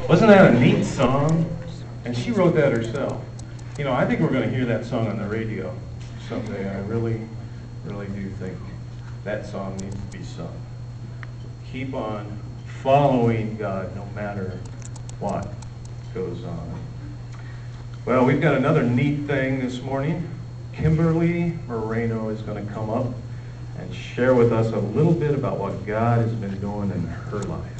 Wasn't that a neat song? And she wrote that herself. You know, I think we're going to hear that song on the radio someday. I really, really do think that song needs to be sung. Keep on following God no matter what goes on. Well, we've got another neat thing this morning. Kimberly Moreno is going to come up and share with us a little bit about what God has been doing in her life.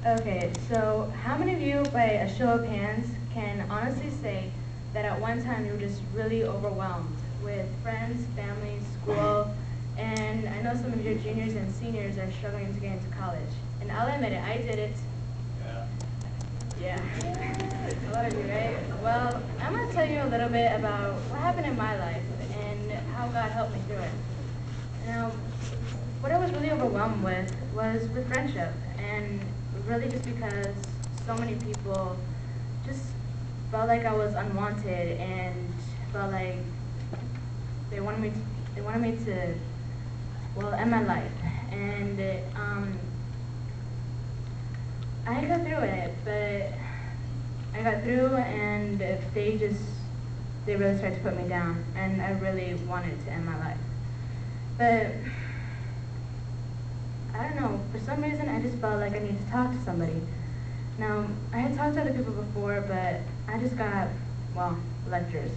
Okay, so how many of you, by a show of hands, can honestly say that at one time you were just really overwhelmed with friends, family, school, and I know some of your juniors and seniors are struggling to get into college. And I'll admit it, I did it. Yeah. A lot of you, right? Well, I'm going to tell you a little bit about what happened in my life and how God helped me through it. Now, what I was really overwhelmed with was with friendship, and really just because so many people just felt like I was unwanted and felt like they wanted me to well, end my life. And I got through it, but I got through, and they really started to put me down, and I really wanted to end my life. But I don't know, for some reason I just felt like I needed to talk to somebody. Now, I had talked to other people before, but I just got, well, lectures.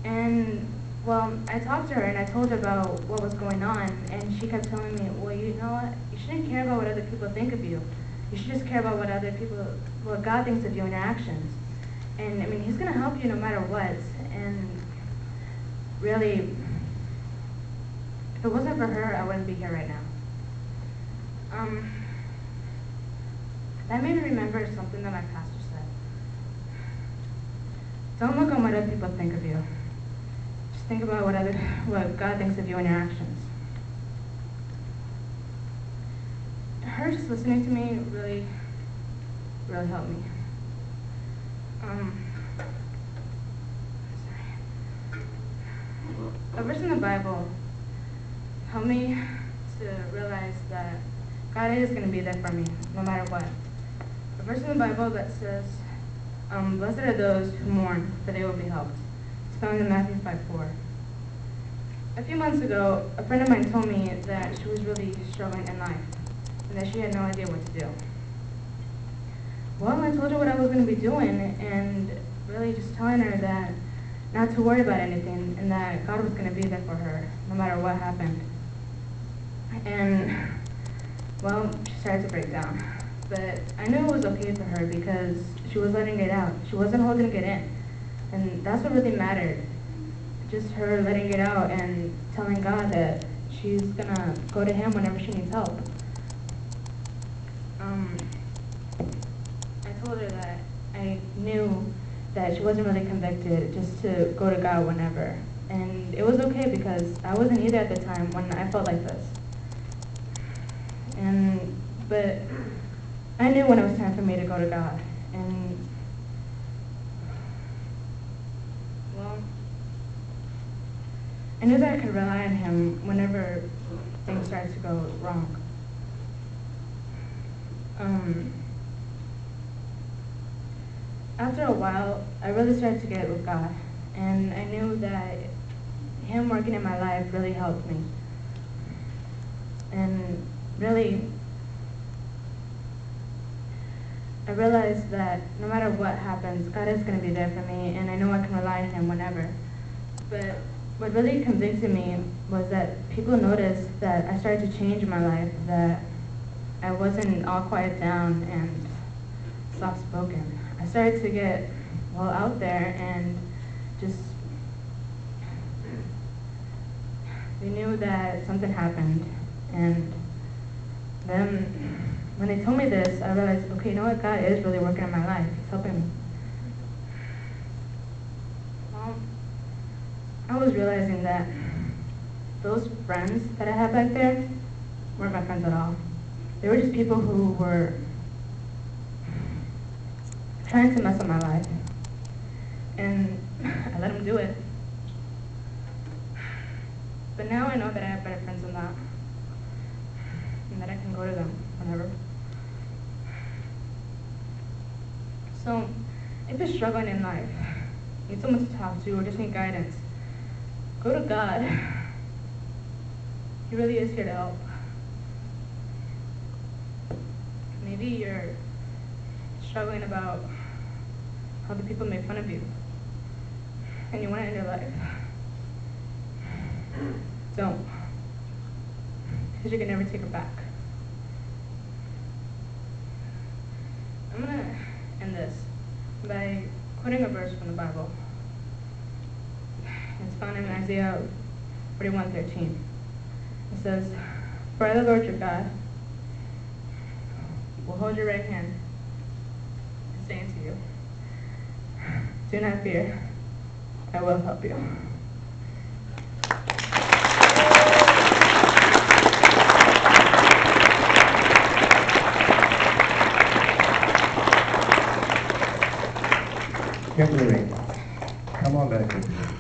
And, well, I talked to her and I told her about what was going on, and she kept telling me, well, you know what, you shouldn't care about what other people think of you. You should just care about what God thinks of you and your actions. And, I mean, He's going to help you no matter what. And really, if it wasn't for her, I wouldn't be here right now. That made me remember something that my pastor said. Don't look on what other people think of you. Just think about what God thinks of you and your actions. Her just listening to me really, really helped me. A verse in the Bible helped me to realize that God is going to be there for me, no matter what. A verse in the Bible that says, blessed are those who mourn, for they will be helped. It's found in Matthew 5:4. A few months ago, a friend of mine told me that she was really struggling in life, and that she had no idea what to do. Well, I told her what I was going to be doing, and really just telling her that not to worry about anything, and that God was going to be there for her, no matter what happened. And, well, she started to break down. But I knew it was okay for her because she was letting it out. She wasn't holding it in. And that's what really mattered. Just her letting it out and telling God that she's going to go to Him whenever she needs help. I told her that I knew that she wasn't really convicted, just to go to God whenever. And it was okay because I wasn't either at the time when I felt like this. But I knew when it was time for me to go to God. And, well, I knew that I could rely on Him whenever things started to go wrong. After a while, I really started to get it with God. And I knew that Him working in my life really helped me. And really, I realized that no matter what happens, God is going to be there for me, and I know I can rely on Him whenever. But what really convicted me was that people noticed that I started to change in my life, that I wasn't all quiet down and soft-spoken. I started to get, well, out there and just, we knew that something happened. And then when they told me this, I realized, okay, you know what? God is really working in my life. He's helping me. Well, I was realizing that those friends that I had back there weren't my friends at all. They were just people who were trying to mess up my life. And I let them do it. But now I know that I have better friends than that, and that I can go to them whenever. So, if you're struggling in life, need someone to talk to, or just need guidance, go to God. He really is here to help. Maybe you're struggling about how the people make fun of you, and you want to end your life. Don't, because you can never take it back. I'm going to end this by quoting a verse from the Bible. It's found in Isaiah 41:13. It says, "For I, the Lord your God, will hold your right hand and saying to you, do not fear, I will help you." Kimberly, come on back with me.